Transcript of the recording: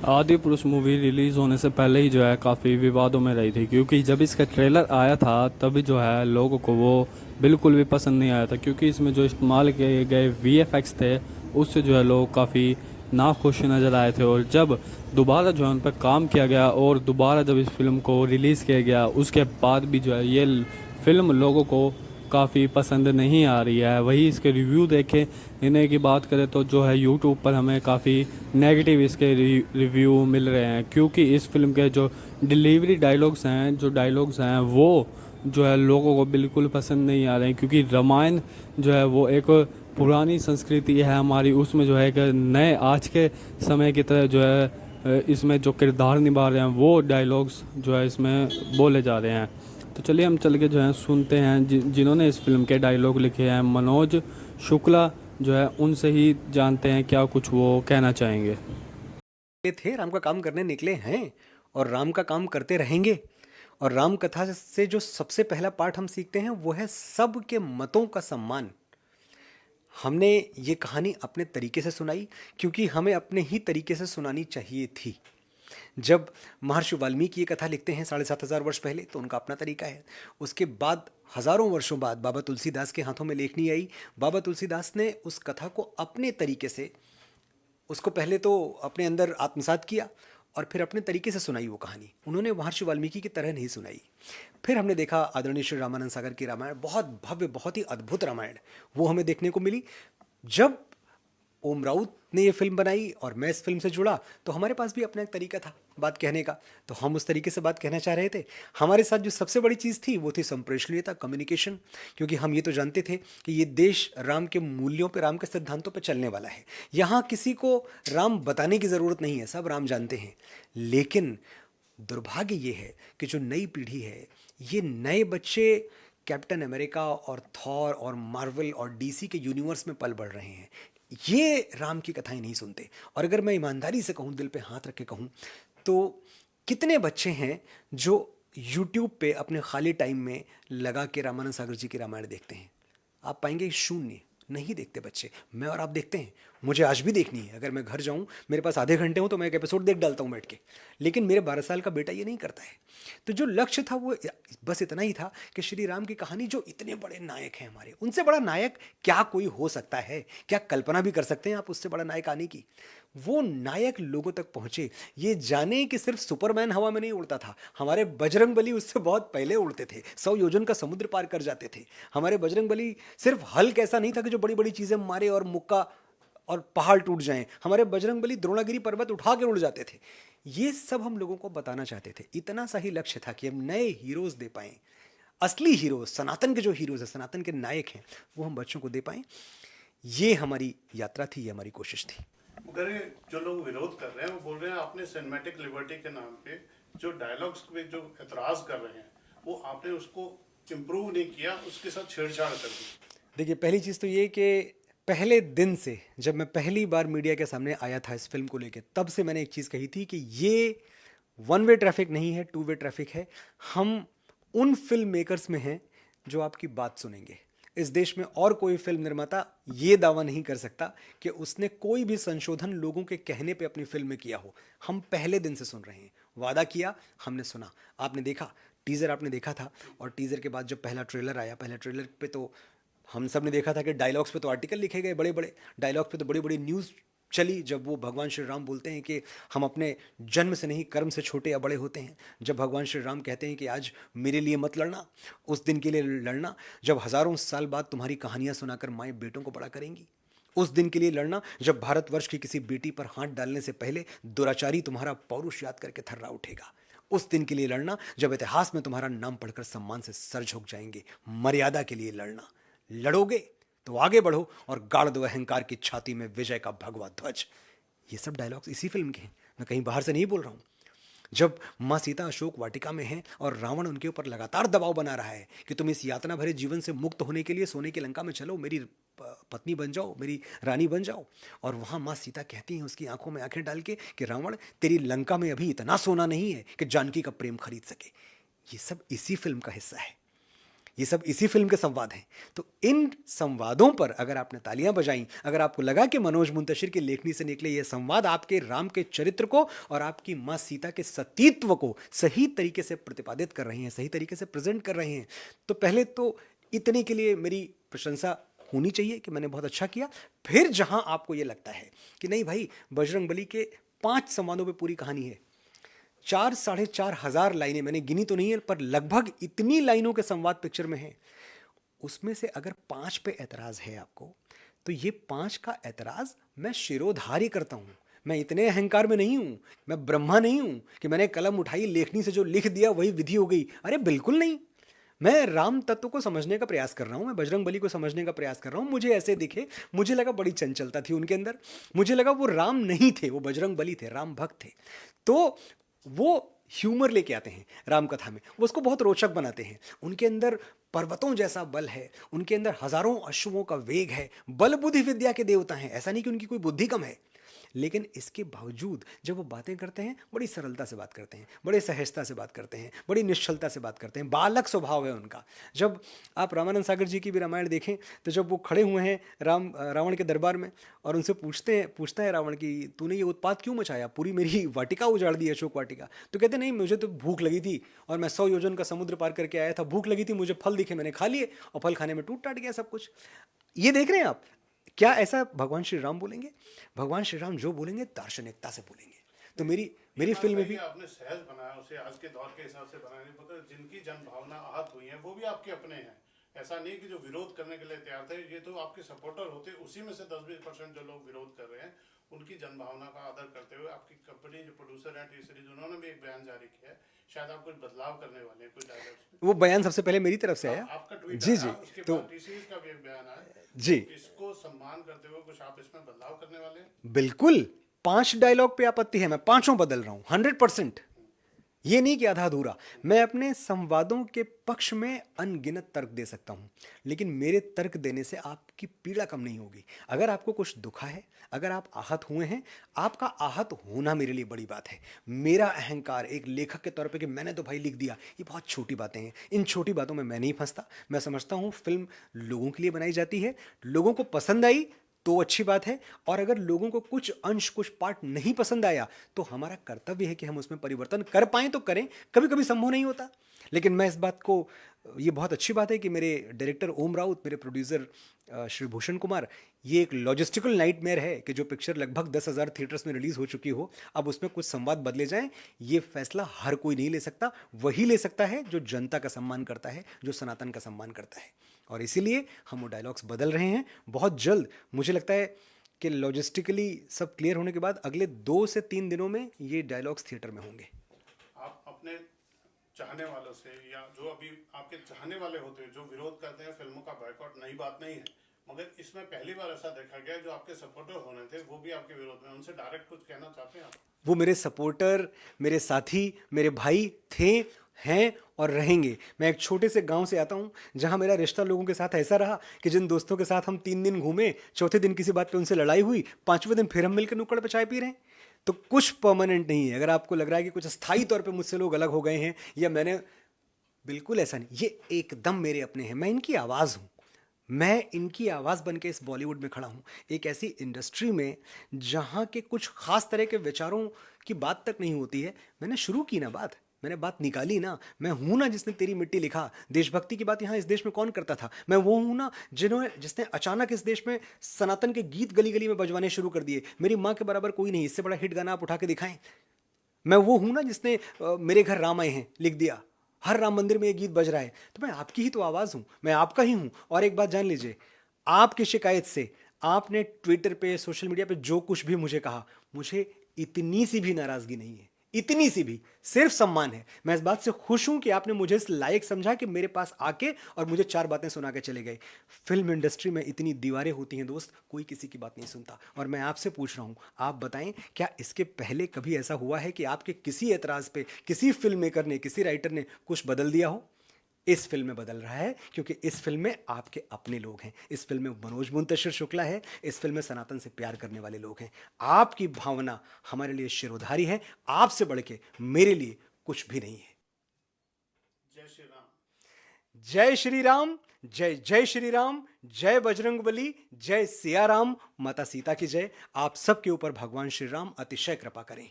आदि पुरुष movie release होने से पहले ही जो है काफ़ी विवादों में रही थी, क्योंकि जब इसका ट्रेलर आया था तभी जो है लोगों को वो बिल्कुल भी पसंद नहीं आया था, क्योंकि इसमें जो इस्तेमाल किए गए वीएफएक्स थे उससे जो है लोग काफ़ी नाखुश नज़र आए थे। और जब दोबारा जो है उन पर काम किया गया और दोबारा जब इस फिल्म को रिलीज़ किया गया उसके बाद भी जो है ये फिल्म लोगों को काफ़ी पसंद नहीं आ रही है। वही इसके रिव्यू देखें, इन्हें की बात करें तो जो है यूट्यूब पर हमें काफ़ी नेगेटिव इसके रिव्यू मिल रहे हैं, क्योंकि इस फिल्म के जो डिलीवरी डायलॉग्स हैं वो जो है लोगों को बिल्कुल पसंद नहीं आ रहे हैं। क्योंकि रामायण जो है वो एक पुरानी संस्कृति है हमारी, उसमें जो है एक नए आज के समय की तरह जो है इसमें जो किरदार निभा रहे हैं वो डायलॉग्स जो है इसमें बोले जा रहे हैं। तो चलिए हम चल के जो है सुनते हैं जिन्होंने इस फिल्म के डायलॉग लिखे हैं, मनोज शुक्ला जो है, उनसे ही जानते हैं क्या कुछ वो कहना चाहेंगे। ये थे राम का काम करने निकले हैं और राम का काम करते रहेंगे। और राम कथा से जो सबसे पहला पाठ हम सीखते हैं वो है सबके मतों का सम्मान। हमने ये कहानी अपने तरीके से सुनाई क्योंकि हमें अपने ही तरीके से सुनानी चाहिए थी। जब महर्षि वाल्मीकि ये कथा लिखते हैं 7,500 वर्ष पहले, तो उनका अपना तरीका है। उसके बाद हजारों वर्षों बाद बाबा तुलसीदास के हाथों में लेखनी आई। बाबा तुलसीदास ने उस कथा को अपने तरीके से, उसको पहले तो अपने अंदर आत्मसात किया और फिर अपने तरीके से सुनाई वो कहानी। उन्होंने महर्षि वाल्मीकि की तरह नहीं सुनाई। फिर हमने देखा आदरणीय श्री रामानंद सागर की रामायण, बहुत भव्य, बहुत ही अद्भुत रामायण वो हमें देखने को मिली। जब ओम राउत ने ये फिल्म बनाई और मैं इस फिल्म से जुड़ा, तो हमारे पास भी अपना एक तरीका था बात कहने का, तो हम उस तरीके से बात कहना चाह रहे थे। हमारे साथ जो सबसे बड़ी चीज़ थी वो थी संप्रेषणीयता, कम्युनिकेशन। क्योंकि हम ये तो जानते थे कि ये देश राम के मूल्यों पे, राम के सिद्धांतों पे चलने वाला है। यहाँ किसी को राम बताने की ज़रूरत नहीं है, सब राम जानते हैं। लेकिन दुर्भाग्य ये है कि जो नई पीढ़ी है, ये नए बच्चे कैप्टन अमेरिका और थॉर और मार्वल और डीसी के यूनिवर्स में पल बढ़ रहे हैं। ये राम की कथाएं नहीं सुनते। और अगर मैं ईमानदारी से कहूँ, दिल पे हाथ रख के कहूँ, तो कितने बच्चे हैं जो यूट्यूब पे अपने खाली टाइम में लगा के रामानंद सागर जी की रामायण देखते हैं? आप पाएंगे शून्य। नहीं देखते बच्चे। मैं और आप देखते हैं। मुझे आज भी देखनी है। अगर मैं घर जाऊं, मेरे पास आधे घंटे हो, तो मैं एक एपिसोड देख डालता हूं बैठ के। लेकिन मेरे 12 साल का बेटा ये नहीं करता है। तो जो लक्ष्य था वो बस इतना ही था कि श्री राम की कहानी, जो इतने बड़े नायक हैं हमारे, उनसे बड़ा नायक क्या कोई हो सकता है? क्या कल्पना भी कर सकते हैं आप उससे बड़ा नायक आने की? वो नायक लोगों तक पहुंचे, ये जाने कि सिर्फ सुपरमैन हवा में नहीं उड़ता था, हमारे बजरंग बली उससे बहुत पहले उड़ते थे, 100 योजन का समुद्र पार कर जाते थे। हमारे बजरंग बली सिर्फ हल कैसा नहीं था कि जो बड़ी बड़ी चीजें मारे और मुक्का और पहाड़ टूट जाएं। हमारे बजरंग बली द्रोणागिरी पर्वत उठा के उड़ जाते थे। ये सब हम लोगों को बताना चाहते थे। इतना सा ही लक्ष्य था कि हम नए हीरोज दे पाएं, असली हीरोज, सनातन के जो हीरोज है, सनातन के नायक हैं, वो हम बच्चों को दे पाएं। ये हमारी यात्रा थी, ये हमारी कोशिश थी। मगर ये जो लोग विरोध कर रहे हैं वो बोल रहे हैं आपने सिनेमैटिक लिबर्टी के नाम पे जो डायलॉग्स पे जो एतराज कर रहे हैं वो आपने उसको इम्प्रूव नहीं किया, उसके साथ छेड़छाड़ कर दी। देखिए, पहली चीज़ तो ये कि पहले दिन से जब मैं पहली बार मीडिया के सामने आया था इस फिल्म को लेके, तब से मैंने एक चीज़ कही थी कि ये वन वे ट्रैफिक नहीं है, टू वे ट्रैफिक है। हम उन फिल्म मेकर्स में हैं जो आपकी बात सुनेंगे। इस देश में और कोई फिल्म निर्माता ये दावा नहीं कर सकता कि उसने कोई भी संशोधन लोगों के कहने पे अपनी फिल्म में किया हो। हम पहले दिन से सुन रहे हैं। वादा किया, हमने सुना। आपने देखा, टीज़र आपने देखा था, और टीज़र के बाद जब पहला ट्रेलर आया, पहले ट्रेलर पे तो हम सब ने देखा था कि डायलॉग्स पे तो आर्टिकल लिखे गए बड़े बड़े, डायलॉग पे तो बड़ी बड़ी न्यूज़ चली। जब वो भगवान श्री राम बोलते हैं कि हम अपने जन्म से नहीं, कर्म से छोटे या बड़े होते हैं। जब भगवान श्री राम कहते हैं कि आज मेरे लिए मत लड़ना, उस दिन के लिए लड़ना जब हज़ारों साल बाद तुम्हारी कहानियाँ सुनाकर माएँ बेटों को बड़ा करेंगी। उस दिन के लिए लड़ना जब भारतवर्ष की किसी बेटी पर हाथ डालने से पहले दुराचारी तुम्हारा पौरुष याद करके थर्रा उठेगा। उस दिन के लिए लड़ना जब इतिहास में तुम्हारा नाम पढ़कर सम्मान से सर झुक जाएंगे। मर्यादा के लिए लड़ना। लड़ोगे तो आगे बढ़ो और गाड़ दो अहंकार की छाती में विजय का भगवा ध्वज। ये सब डायलॉग्स इसी फिल्म के हैं, मैं कहीं बाहर से नहीं बोल रहा हूं। जब माँ सीता अशोक वाटिका में हैं और रावण उनके ऊपर लगातार दबाव बना रहा है कि तुम इस यातना भरे जीवन से मुक्त होने के लिए सोने की लंका में चलो, मेरी पत्नी बन जाओ, मेरी रानी बन जाओ, और वहाँ माँ सीता कहती हैं उसकी आंखों में आंखें डाल के कि रावण, तेरी लंका में अभी इतना सोना नहीं है कि जानकी का प्रेम खरीद सके। ये सब इसी फिल्म का हिस्सा है। ये सब इसी फिल्म के संवाद हैं। तो इन संवादों पर अगर आपने तालियां बजाई, अगर आपको लगा कि मनोज मुंतशिर की लेखनी से निकले ये संवाद आपके राम के चरित्र को और आपकी माँ सीता के सतीत्व को सही तरीके से प्रतिपादित कर रहे हैं, सही तरीके से प्रेजेंट कर रहे हैं, तो पहले तो इतने के लिए मेरी प्रशंसा होनी चाहिए कि मैंने बहुत अच्छा किया। फिर जहां आपको ये लगता है कि नहीं भाई, बजरंगबली के 5 संवादों पे पूरी कहानी है, 4-4.5 हजार लाइनें, मैंने गिनी तो नहीं है पर लगभग इतनी लाइनों के संवाद पिक्चर में है, उसमें से अगर 5 पे ऐतराज है आपको, तो ये 5 का ऐतराज मैं शिरोधार्य करता हूं। मैं इतने अहंकार में नहीं हूं, मैं ब्रह्मा नहीं हूं कि मैंने कलम उठाई, लेखनी से जो लिख दिया वही विधि हो गई। अरे बिल्कुल नहीं, मैं राम तत्व को समझने का प्रयास कर रहा हूँ, मैं बजरंग बली को समझने का प्रयास कर रहा हूँ। मुझे ऐसे दिखे, मुझे लगा बड़ी चंचलता थी उनके अंदर, मुझे लगा वो राम नहीं थे, वो बजरंग बली थे, राम भक्त थे। तो वो ह्यूमर लेके आते हैं राम कथा में, वो उसको बहुत रोचक बनाते हैं। उनके अंदर पर्वतों जैसा बल है, उनके अंदर हजारों अश्वों का वेग है, बल बुद्धि विद्या के देवता हैं, ऐसा नहीं कि उनकी कोई बुद्धि कम है। लेकिन इसके बावजूद जब वो बातें करते हैं, बड़ी सरलता से बात करते हैं, बड़े सहजता से बात करते हैं, बड़ी निश्चलता से बात करते हैं, बालक स्वभाव है उनका। जब आप रामानंद सागर जी की भी रामायण देखें, तो जब वो खड़े हुए हैं रावण के दरबार में और उनसे पूछता है रावण कि तूने ये उत्पात क्यों मचाया, पूरी मेरी वाटिका उजाड़ दी, अशोक वाटिका। तो कहते नहीं, मुझे तो भूख लगी थी और मैं 100 योजन का समुद्र पार करके आया था, भूख लगी थी, मुझे फल दिखे, मैंने खा लिए और फल खाने में टूट टाट गया सब कुछ। ये देख रहे हैं आप, क्या ऐसा भगवान श्री राम बोलेंगे? भगवान श्री राम जो बोलेंगे दार्शनिकता से बोलेंगे। तो मेरी फिल्म में भी आपने सहज बनाया, उसे आज के दौर के हिसाब से बनाया, नहीं पता जिनकी जन भावना आहत हुई है वो भी आपके अपने हैं। ऐसा नहीं कि जो विरोध करने के लिए तैयार थे, ये तो आपके सपोर्टर होते, उसी में से 10-20% जो लोग विरोध कर रहे हैं, उनकी जन भावना का आदर करते हुए आपकी कंपनी जो प्रोड्यूसर है टी सीरीज, उन्होंने भी एक बयान जारी किया है, शायद आप कुछ बदलाव करने वाले हैं कुछ डायलॉग्स। वो बयान सबसे पहले मेरी तरफ से आया, आपका ट्वीट जी आया, जी, उसके तो बाद टी सीरीज का भी एक बयान आया जी इसको सम्मान करते हुए कुछ आप इसमें बदलाव करने वाले हैं? बिल्कुल। 5 डायलॉग पे आपत्ति है, मैं 5 बदल रहा हूं 100%। ये नहीं कि आधा अधूरा। मैं अपने संवादों के पक्ष में अनगिनत तर्क दे सकता हूं, लेकिन मेरे तर्क देने से आपकी पीड़ा कम नहीं होगी। अगर आपको कुछ दुखा है, अगर आप आहत हुए हैं, आपका आहत होना मेरे लिए बड़ी बात है। मेरा अहंकार एक लेखक के तौर पे कि मैंने तो भाई लिख दिया, ये बहुत छोटी बातें हैं। इन छोटी बातों में मैं नहीं फंसता। मैं समझता हूँ फिल्म लोगों के लिए बनाई जाती है, लोगों को पसंद आई तो अच्छी बात है, और अगर लोगों को कुछ अंश, कुछ पार्ट नहीं पसंद आया, तो हमारा कर्तव्य है कि हम उसमें परिवर्तन कर पाएं तो करें। कभी कभी संभव नहीं होता, लेकिन मैं इस बात को, ये बहुत अच्छी बात है कि मेरे डायरेक्टर ओम राउत, मेरे प्रोड्यूसर श्री भूषण कुमार, ये एक लॉजिस्टिकल नाइटमेयर है कि जो पिक्चर लगभग 10,000 थिएटर्स में रिलीज हो चुकी हो, अब उसमें कुछ संवाद बदले जाएं। ये फैसला हर कोई नहीं ले सकता, वही ले सकता है जो जनता का सम्मान करता है, जो सनातन का सम्मान करता है। और इसीलिए हम वो डायलॉग्स बदल रहे हैं बहुत जल्द। मुझे लगता है कि लॉजिस्टिकली सब क्लियर होने के बाद अगले 2 से 3 दिनों में ये डायलॉग्स थिएटर में होंगे। आप अपने चाहने वालों से, या जो अभी आपके चाहने वाले होते हैं जो विरोध करते हैं फिल्मों का बॉयकॉट, नई बात नहीं है, मगर इसमें पहली बार ऐसा देखा गया जो आपके सपोर्टर होने थे वो भी आपके विरोध में, उनसे डायरेक्ट कुछ कहना चाहते हैं आप? वो मेरे सपोर्टर, मेरे साथी, मेरे भाई थे, हैं और रहेंगे। मैं एक छोटे से गांव से आता हूं, जहां मेरा रिश्ता लोगों के साथ ऐसा रहा कि जिन दोस्तों के साथ हम 3 दिन घूमे, चौथे दिन किसी बात पे उनसे लड़ाई हुई, 5वें दिन फिर हम मिलकर नुक्कड़ पे चाय पी रहे हैं। तो कुछ परमानेंट नहीं है। अगर आपको लग रहा है कि कुछ स्थायी तौर पे मुझसे लोग अलग हो गए हैं या मैंने, बिल्कुल ऐसा नहीं। ये एकदम मेरे अपने हैं, मैं इनकी आवाज़ हूँ, मैं इनकी आवाज़ बन के इस बॉलीवुड में खड़ा हूँ, एक ऐसी इंडस्ट्री में जहाँ के कुछ खास तरह के विचारों की बात तक नहीं होती है। मैंने शुरू की ना बात, मैंने बात निकाली ना। मैं हूं ना जिसने तेरी मिट्टी लिखा। देशभक्ति की बात यहाँ इस देश में कौन करता था? मैं वो हूं ना जिसने अचानक इस देश में सनातन के गीत गली गली में बजवाने शुरू कर दिए। मेरी माँ के बराबर कोई नहीं, इससे बड़ा हिट गाना आप उठा के दिखाएं। मैं वो हूं ना जिसने मेरे घर राम आए हैं लिख दिया, हर राम मंदिर में ये गीत बज रहा है। तो मैं आपकी ही तो आवाज़ हूं, मैं आपका ही हूं। और एक बात जान लीजिए, आपकी शिकायत से आपने ट्विटर पे, सोशल मीडिया पे जो कुछ भी मुझे कहा, मुझे इतनी सी भी नाराज़गी नहीं है, इतनी सी भी, सिर्फ सम्मान है। मैं इस बात से खुश हूं कि आपने मुझे इस लायक समझा कि मेरे पास आके और मुझे 4 बातें सुना के चले गए। फिल्म इंडस्ट्री में इतनी दीवारें होती हैं दोस्त, कोई किसी की बात नहीं सुनता। और मैं आपसे पूछ रहा हूं, आप बताएं, क्या इसके पहले कभी ऐसा हुआ है कि आपके किसी एतराज़ पे किसी फिल्म मेकर ने, किसी राइटर ने कुछ बदल दिया हो? इस फिल्म में बदल रहा है, क्योंकि इस फिल्म में आपके अपने लोग हैं। इस फिल्म में मनोज मुंतशिर शुक्ला है, इस फिल्म में सनातन से प्यार करने वाले लोग हैं। आपकी भावना हमारे लिए शिरोधारी है, आपसे बढ़ के मेरे लिए कुछ भी नहीं है। जय श्री राम। जय श्री राम, जय जय श्री राम, जय बजरंगबली, जय सिया राम, माता सीता की जय। आप सबके ऊपर भगवान श्री राम अतिशय कृपा करें।